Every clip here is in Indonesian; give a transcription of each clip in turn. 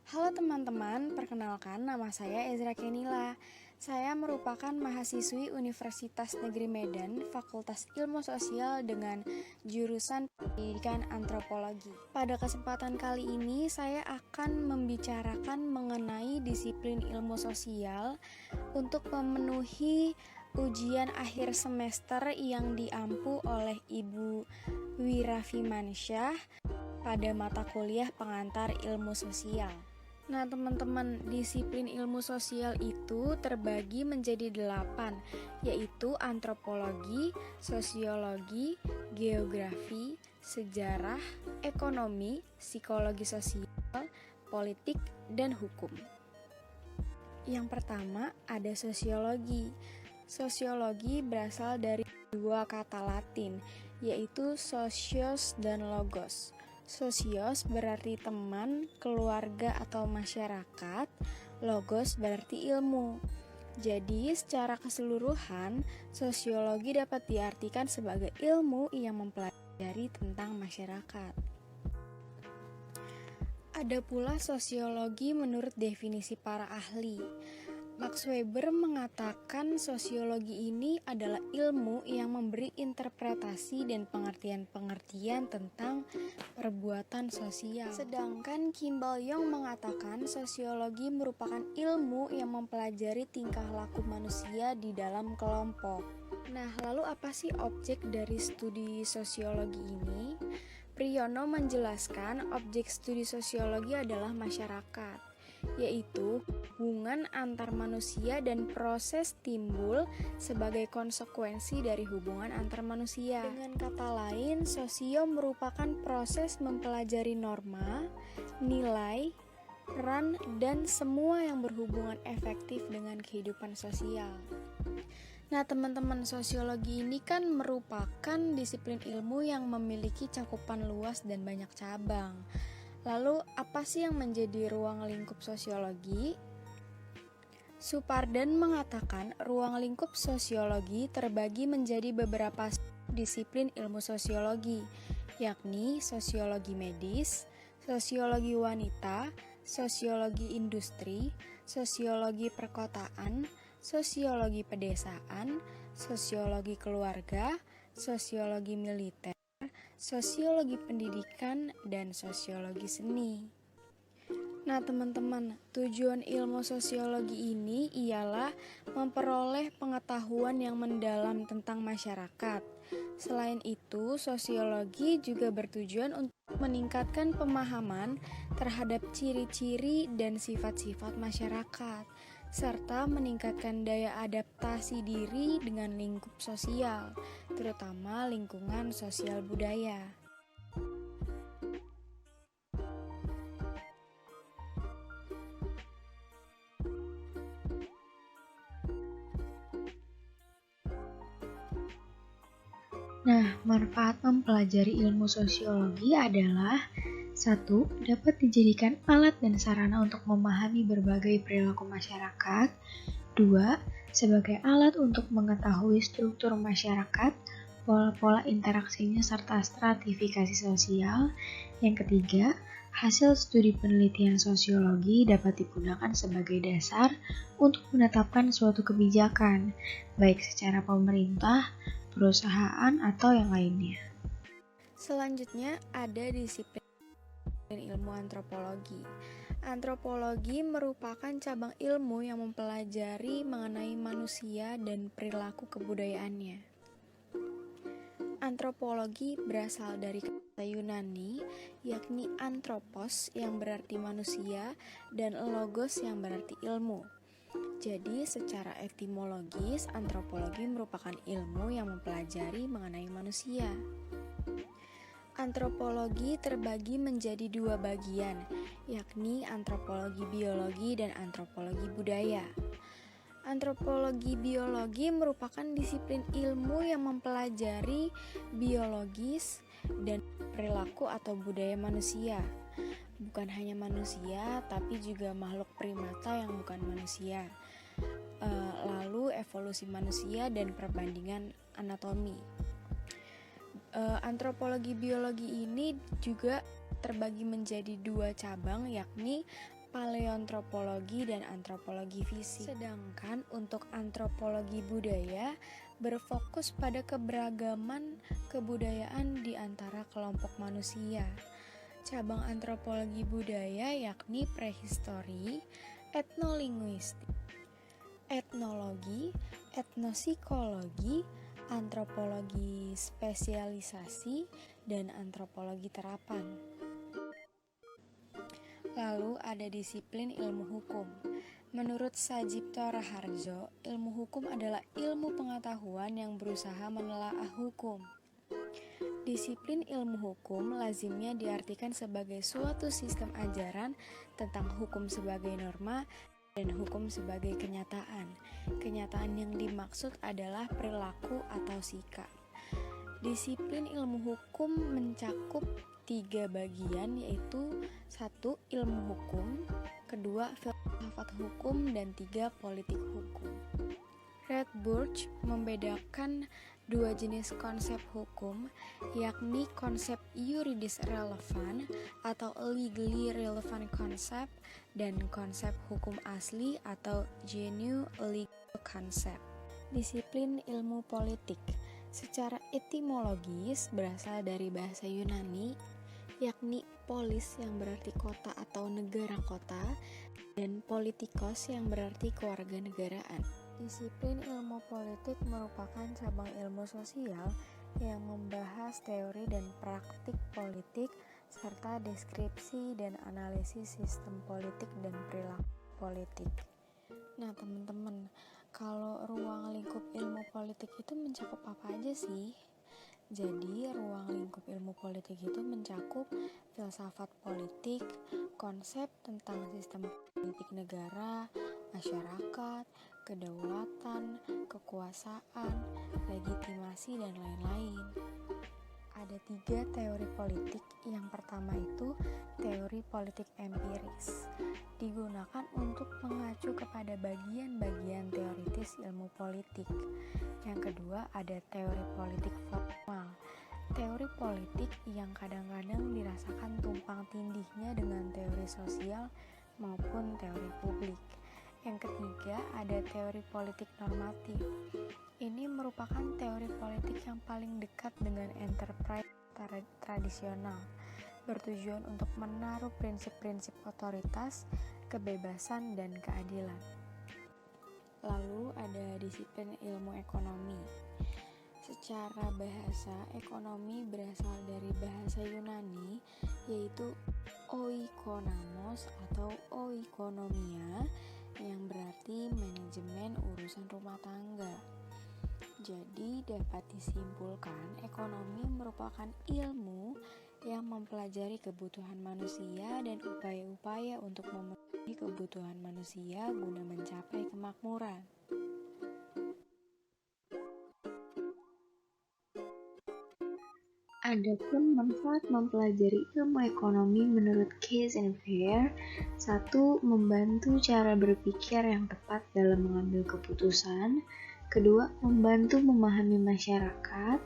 Halo teman-teman, perkenalkan nama saya Ezra Kenila. Saya merupakan mahasiswi Universitas Negeri Medan, Fakultas Ilmu Sosial dengan jurusan Pendidikan Antropologi. Pada kesempatan kali ini, saya akan membicarakan mengenai disiplin ilmu sosial untuk memenuhi ujian akhir semester yang diampu oleh Ibu Wirafimansyah pada mata kuliah pengantar ilmu sosial. Nah teman-teman, disiplin ilmu sosial itu terbagi menjadi 8, yaitu antropologi, sosiologi, geografi, sejarah, ekonomi, psikologi sosial, politik, dan hukum. Yang pertama ada sosiologi. Sosiologi berasal dari dua kata Latin, yaitu socios dan logos. Sosios berarti teman, keluarga atau masyarakat, logos berarti ilmu. Jadi secara keseluruhan, sosiologi dapat diartikan sebagai ilmu yang mempelajari tentang masyarakat. Ada pula sosiologi menurut definisi para ahli. Max Weber mengatakan sosiologi ini adalah ilmu yang memberi interpretasi dan pengertian-pengertian tentang perbuatan sosial. Sedangkan Kimball Young mengatakan sosiologi merupakan ilmu yang mempelajari tingkah laku manusia di dalam kelompok. Nah, lalu apa sih objek dari studi sosiologi ini? Priyono menjelaskan objek studi sosiologi adalah masyarakat, yaitu hubungan antar manusia dan proses timbul sebagai konsekuensi dari hubungan antar manusia. Dengan kata lain, sosio merupakan proses mempelajari norma, nilai, peran, dan semua yang berhubungan efektif dengan kehidupan sosial. Nah teman-teman, sosiologi ini kan merupakan disiplin ilmu yang memiliki cakupan luas dan banyak cabang. Lalu apa sih yang menjadi ruang lingkup sosiologi? Supardan mengatakan ruang lingkup sosiologi terbagi menjadi beberapa disiplin ilmu sosiologi, yakni sosiologi medis, sosiologi wanita, sosiologi industri, sosiologi perkotaan, sosiologi pedesaan, sosiologi keluarga, sosiologi militer, sosiologi pendidikan, dan sosiologi seni. Nah teman-teman, tujuan ilmu sosiologi ini ialah memperoleh pengetahuan yang mendalam tentang masyarakat. Selain itu, sosiologi juga bertujuan untuk meningkatkan pemahaman terhadap ciri-ciri dan sifat-sifat masyarakat, serta meningkatkan daya adaptasi diri dengan lingkup sosial, terutama lingkungan sosial budaya. Nah, manfaat mempelajari ilmu sosiologi adalah 1. Dapat dijadikan alat dan sarana untuk memahami berbagai perilaku masyarakat. 2. Sebagai alat untuk mengetahui struktur masyarakat, pola-pola interaksinya serta stratifikasi sosial. Yang ketiga, hasil studi penelitian sosiologi dapat digunakan sebagai dasar untuk menetapkan suatu kebijakan, baik secara pemerintah, perusahaan, atau yang lainnya. Selanjutnya ada disiplin ilmu antropologi. Antropologi merupakan cabang ilmu yang mempelajari mengenai manusia dan perilaku kebudayaannya. Antropologi berasal dari kata Yunani, yakni anthropos yang berarti manusia dan logos yang berarti ilmu. Jadi secara etimologis, antropologi merupakan ilmu yang mempelajari mengenai manusia. Antropologi terbagi menjadi dua bagian, yakni antropologi biologi dan antropologi budaya. Antropologi biologi merupakan disiplin ilmu yang mempelajari biologis dan perilaku atau budaya manusia. Bukan hanya manusia, tapi juga makhluk primata yang bukan manusia. Lalu evolusi manusia dan perbandingan anatomi. Antropologi biologi ini juga terbagi menjadi dua cabang, yakni paleoantropologi, dan antropologi fisik. Sedangkan untuk antropologi budaya berfokus pada keberagaman kebudayaan di antara kelompok manusia. Cabang antropologi budaya yakni prehistori, etnolinguistik, etnologi, etnosikologi, antropologi spesialisasi, dan antropologi terapan. Lalu ada disiplin ilmu hukum. Menurut Sajipto Raharjo, ilmu hukum adalah ilmu pengetahuan yang berusaha menelaah hukum. Disiplin ilmu hukum lazimnya diartikan sebagai suatu sistem ajaran tentang hukum sebagai norma dan hukum sebagai kenyataan. Kenyataan yang dimaksud adalah perilaku atau sikap. Disiplin ilmu hukum mencakup 3 bagian, yaitu 1. Ilmu hukum, 2. Filsafat hukum, dan 3. Politik hukum. Redburge membedakan 2 jenis konsep hukum, yakni konsep yuridis relevan atau legally relevant concept dan konsep hukum asli atau genuine legal concept. Disiplin ilmu politik secara etimologis berasal dari bahasa Yunani, yakni polis yang berarti kota atau negara kota, dan politikos yang berarti kewarganegaraan. Disiplin ilmu politik merupakan cabang ilmu sosial yang membahas teori dan praktik politik serta deskripsi dan analisis sistem politik dan perilaku politik. Nah teman-teman, kalau ruang lingkup ilmu politik itu mencakup apa aja sih? Jadi ruang lingkup ilmu politik itu mencakup filsafat politik, konsep tentang sistem politik negara, masyarakat, kedaulatan, kekuasaan, legitimasi, dan lain-lain. Ada 3 teori politik. Yang pertama itu teori politik empiris, digunakan untuk mengacu kepada bagian-bagian teoritis ilmu politik. Yang kedua ada teori politik formal, teori politik yang kadang-kadang dirasakan tumpang tindihnya dengan teori sosial maupun teori publik. Yang ketiga ada teori politik normatif. Ini merupakan teori politik yang paling dekat dengan enterprise tradisional, bertujuan untuk menaruh prinsip-prinsip otoritas, kebebasan, dan keadilan. Lalu ada disiplin ilmu ekonomi. Secara bahasa, ekonomi berasal dari bahasa Yunani, yaitu oikonomos atau oikonomia, yang berarti manajemen urusan rumah tangga. Jadi dapat disimpulkan ekonomi merupakan ilmu yang mempelajari kebutuhan manusia dan upaya-upaya untuk memenuhi kebutuhan manusia guna mencapai kemakmuran. Adapun manfaat mempelajari ilmu ekonomi menurut Case and Fair: 1. Membantu cara berpikir yang tepat dalam mengambil keputusan. 2. Membantu memahami masyarakat.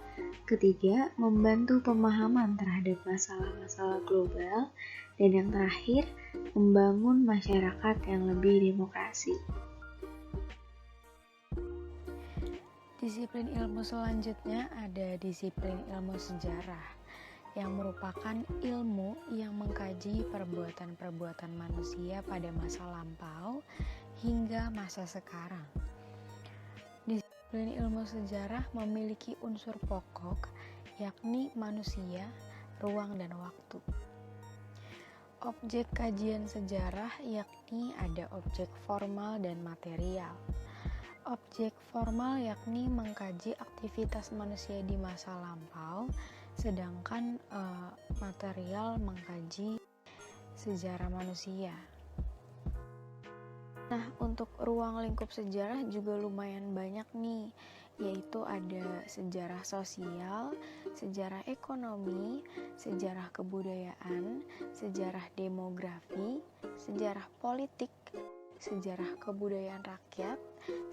3. Membantu pemahaman terhadap masalah-masalah global. Dan yang terakhir, membangun masyarakat yang lebih demokrasi. Disiplin ilmu selanjutnya ada disiplin ilmu sejarah, yang merupakan ilmu yang mengkaji perbuatan-perbuatan manusia pada masa lampau hingga masa sekarang. Disiplin ilmu sejarah memiliki unsur pokok, yakni manusia, ruang, dan waktu. Objek kajian sejarah yakni ada objek formal dan material. Objek formal yakni mengkaji aktivitas manusia di masa lampau, sedangkan material mengkaji sejarah manusia. Nah, untuk ruang lingkup sejarah juga lumayan banyak nih, yaitu ada sejarah sosial, sejarah ekonomi, sejarah kebudayaan, sejarah demografi, sejarah politik, sejarah kebudayaan rakyat,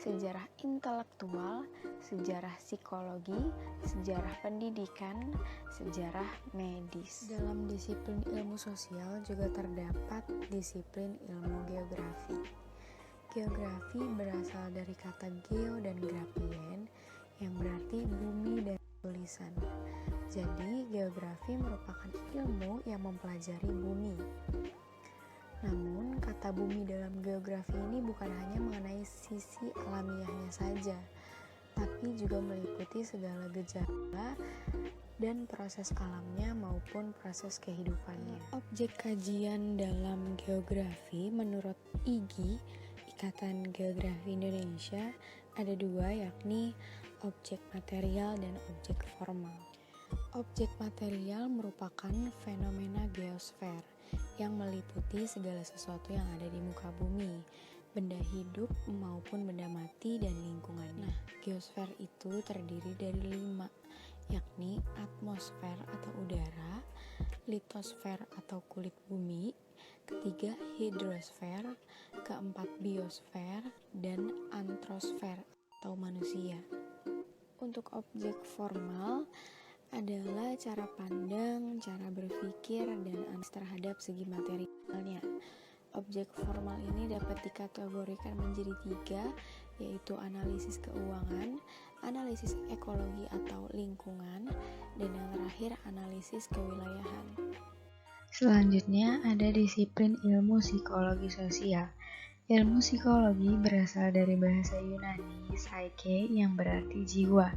sejarah intelektual, sejarah psikologi, sejarah pendidikan, sejarah medis. Dalam disiplin ilmu sosial juga terdapat disiplin ilmu geografi. Geografi berasal dari kata geo dan grafien yang berarti bumi dan tulisan. Jadi, geografi merupakan ilmu yang mempelajari bumi. Namun, kata bumi dalam geografi ini bukan hanya mengenai sisi alamiahnya saja, tapi juga meliputi segala gejala dan proses alamnya maupun proses kehidupannya. Objek kajian dalam geografi menurut IGI, Ikatan Geografi Indonesia, ada dua, yakni objek material dan objek formal. Objek material merupakan fenomena geosfer yang meliputi segala sesuatu yang ada di muka bumi, benda hidup maupun benda mati dan lingkungannya. Nah, geosfer itu terdiri dari 5, yakni atmosfer atau udara, litosfer atau kulit bumi, ketiga hidrosfer, keempat biosfer, dan antrosfer atau manusia. Untuk objek formal adalah cara pandang, cara berpikir, dan analisis terhadap segi materialnya. Objek formal ini dapat dikategorikan menjadi 3, yaitu analisis keuangan, analisis ekologi atau lingkungan, dan yang terakhir analisis kewilayahan. Selanjutnya ada disiplin ilmu psikologi sosial. Ilmu psikologi berasal dari bahasa Yunani psyche yang berarti jiwa,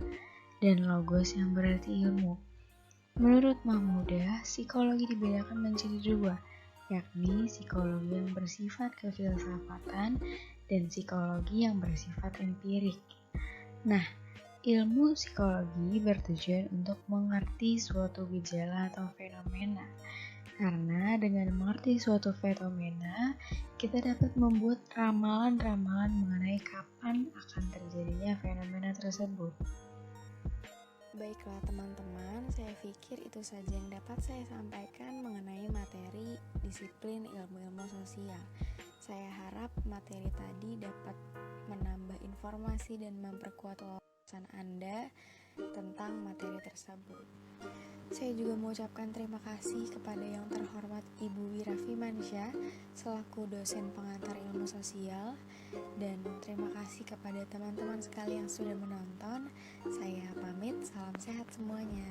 dan logos yang berarti ilmu. Menurut Mahmudah, psikologi dibedakan menjadi 2, yakni psikologi yang bersifat kefilsafatan dan psikologi yang bersifat empirik. Nah, ilmu psikologi bertujuan untuk mengerti suatu gejala atau fenomena, karena dengan mengerti suatu fenomena, kita dapat membuat ramalan-ramalan mengenai kapan akan terjadinya fenomena tersebut. Baiklah teman-teman, saya pikir itu saja yang dapat saya sampaikan mengenai materi disiplin ilmu-ilmu sosial. Saya harap materi tadi dapat menambah informasi dan memperkuat wawasan Anda tentang materi tersebut. Saya juga mengucapkan terima kasih kepada yang terhormat Ibu Wirafi Mansyah selaku dosen pengantar ilmu sosial, dan terima kasih kepada teman-teman sekalian yang sudah menonton. Saya pamit, salam sehat semuanya.